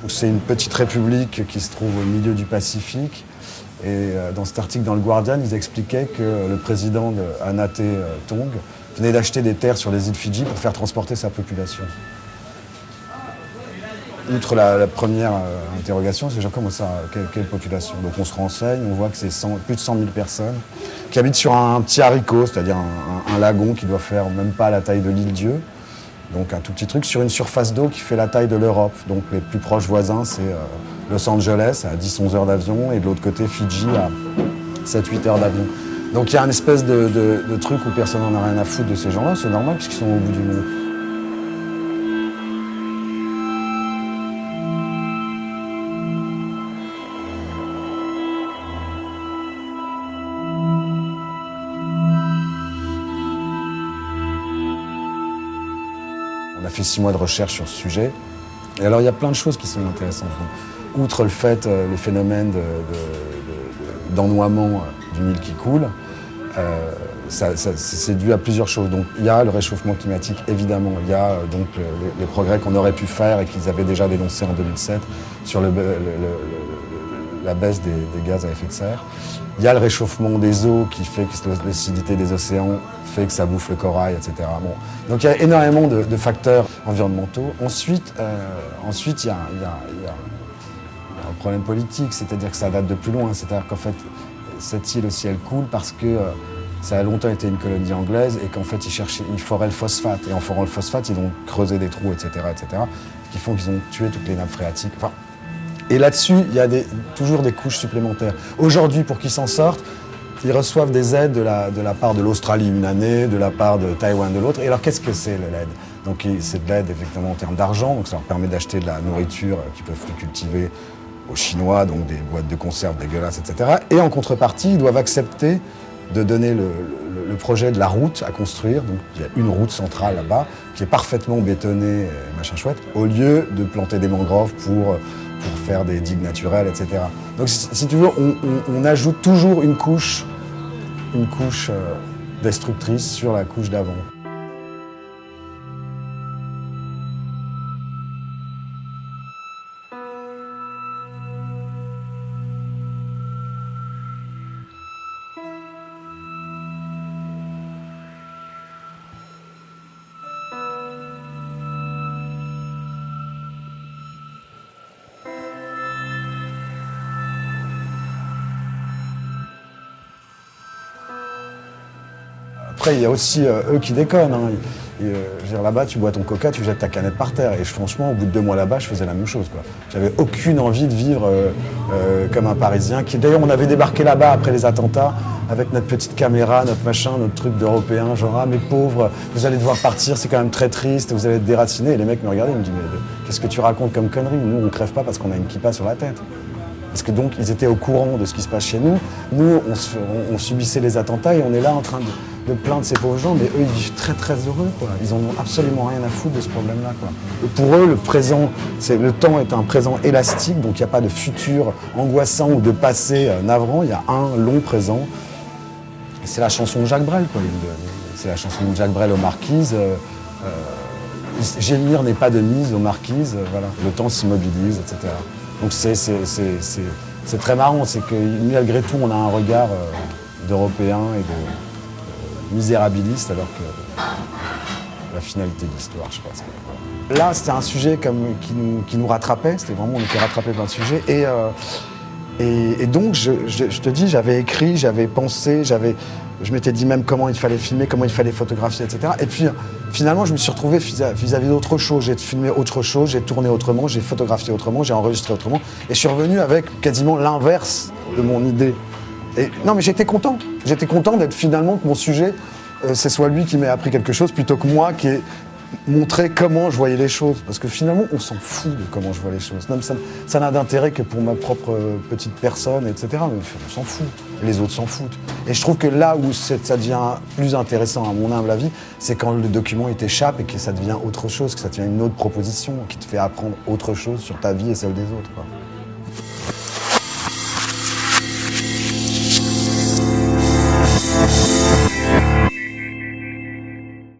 C'est une petite république qui se trouve au milieu du Pacifique. Et dans cet article dans le Guardian, ils expliquaient que le président de Anaté Tong venait d'acheter des terres sur les îles Fidji pour faire transporter sa population. Outre la première interrogation, c'est genre comment ça, quelle population? Donc on se renseigne, on voit que c'est plus de 100 000 personnes qui habitent sur un petit haricot, c'est-à-dire un lagon qui doit faire même pas la taille de l'île Dieu. Donc un tout petit truc sur une surface d'eau qui fait la taille de l'Europe. Donc les plus proches voisins, c'est Los Angeles à 10-11 heures d'avion et de l'autre côté Fidji à 7-8 heures d'avion. Donc il y a une espèce de truc où personne n'en a rien à foutre de ces gens-là, c'est normal puisqu'ils sont au bout du monde. On a fait 6 mois de recherche sur ce sujet. Et alors, il y a plein de choses qui sont intéressantes. Outre le fait, le phénomène d'ennoiement d'une île qui coule, c'est dû à plusieurs choses. Donc, il y a le réchauffement climatique, évidemment. Il y a donc les progrès qu'on aurait pu faire et qu'ils avaient déjà dénoncés en 2007 sur la baisse des gaz à effet de serre. Il y a le réchauffement des eaux qui fait que l'acidité des océans fait que ça bouffe le corail, etc. Bon. Donc il y a énormément de facteurs environnementaux. Ensuite, il y a un problème politique, c'est-à-dire que ça date de plus loin. C'est-à-dire qu'en fait, cette île aussi, elle coule parce que ça a longtemps été une colonie anglaise et qu'en fait, ils foraient le phosphate. Et en forant le phosphate, ils ont creusé des trous, etc., qui font qu'ils ont tué toutes les nappes phréatiques. Enfin, et là-dessus, il y a toujours des couches supplémentaires. Aujourd'hui, pour qu'ils s'en sortent, ils reçoivent des aides de la part de l'Australie une année, de la part de Taïwan de l'autre. Et alors, qu'est-ce que c'est l'aide? Donc, c'est de l'aide effectivement en termes d'argent. Donc, ça leur permet d'acheter de la nourriture qu'ils peuvent plus cultiver aux Chinois, donc des boîtes de conserve dégueulasses, etc. Et en contrepartie, ils doivent accepter de donner le projet de la route à construire. Donc, il y a une route centrale là-bas qui est parfaitement bétonnée, machin chouette, au lieu de planter des mangroves pour faire des digues naturelles, etc. Donc, si tu veux, on ajoute toujours une couche destructrice sur la couche d'avant. Après, il y a aussi eux qui déconnent. Hein. Je veux dire, là-bas, tu bois ton coca, tu jettes ta canette par terre. Et franchement, au bout de 2 mois là-bas, je faisais la même chose, quoi. J'avais aucune envie de vivre comme un Parisien. D'ailleurs, on avait débarqué là-bas après les attentats avec notre petite caméra, notre machin, notre truc d'Européen. Genre, ah, mes pauvres, vous allez devoir partir, c'est quand même très triste, vous allez être déracinés. Et les mecs me regardaient, ils me disaient, mais qu'est-ce que tu racontes comme connerie? Nous, on crève pas parce qu'on a une kippa sur la tête. Parce que donc, ils étaient au courant de ce qui se passe chez nous. Nous, on subissait les attentats et on est là en train de plaindre ces pauvres gens. Mais eux, ils vivent très, très heureux, quoi. Ils en ont absolument rien à foutre de ce problème-là, quoi. Et pour eux, le temps est un présent élastique, donc il n'y a pas de futur angoissant ou de passé navrant. Il y a un long présent. Et c'est la chanson de Jacques Brel, quoi. C'est la chanson de Jacques Brel aux Marquises. Gémir n'est pas de mise aux Marquises. Voilà. Le temps s'immobilise, etc. Donc c'est très marrant, c'est que malgré tout, on a un regard d'Européen et de misérabiliste, alors que la finalité de l'histoire, je pense. Là, c'était un sujet qui nous rattrapait, c'était vraiment, on était rattrapés par le sujet. Et donc, je te dis, j'avais écrit, j'avais pensé, je m'étais dit même comment il fallait filmer, comment il fallait photographier, etc. Et puis, finalement, je me suis retrouvé vis-à-vis d'autre chose. J'ai filmé autre chose, j'ai tourné autrement, j'ai photographié autrement, j'ai enregistré autrement. Et je suis revenu avec quasiment l'inverse de mon idée. Et non, mais j'étais content. J'étais content d'être finalement que mon sujet, c'est soit lui qui m'ait appris quelque chose plutôt que moi qui ai montré comment je voyais les choses. Parce que finalement, on s'en fout de comment je vois les choses. Même ça n'a d'intérêt que pour ma propre petite personne, etc. Mais on s'en fout. Les autres s'en foutent. Et je trouve que là où ça devient plus intéressant, à mon humble avis, c'est quand le document il t'échappe et que ça devient autre chose, que ça devient une autre proposition, qui te fait apprendre autre chose sur ta vie et celle des autres, quoi.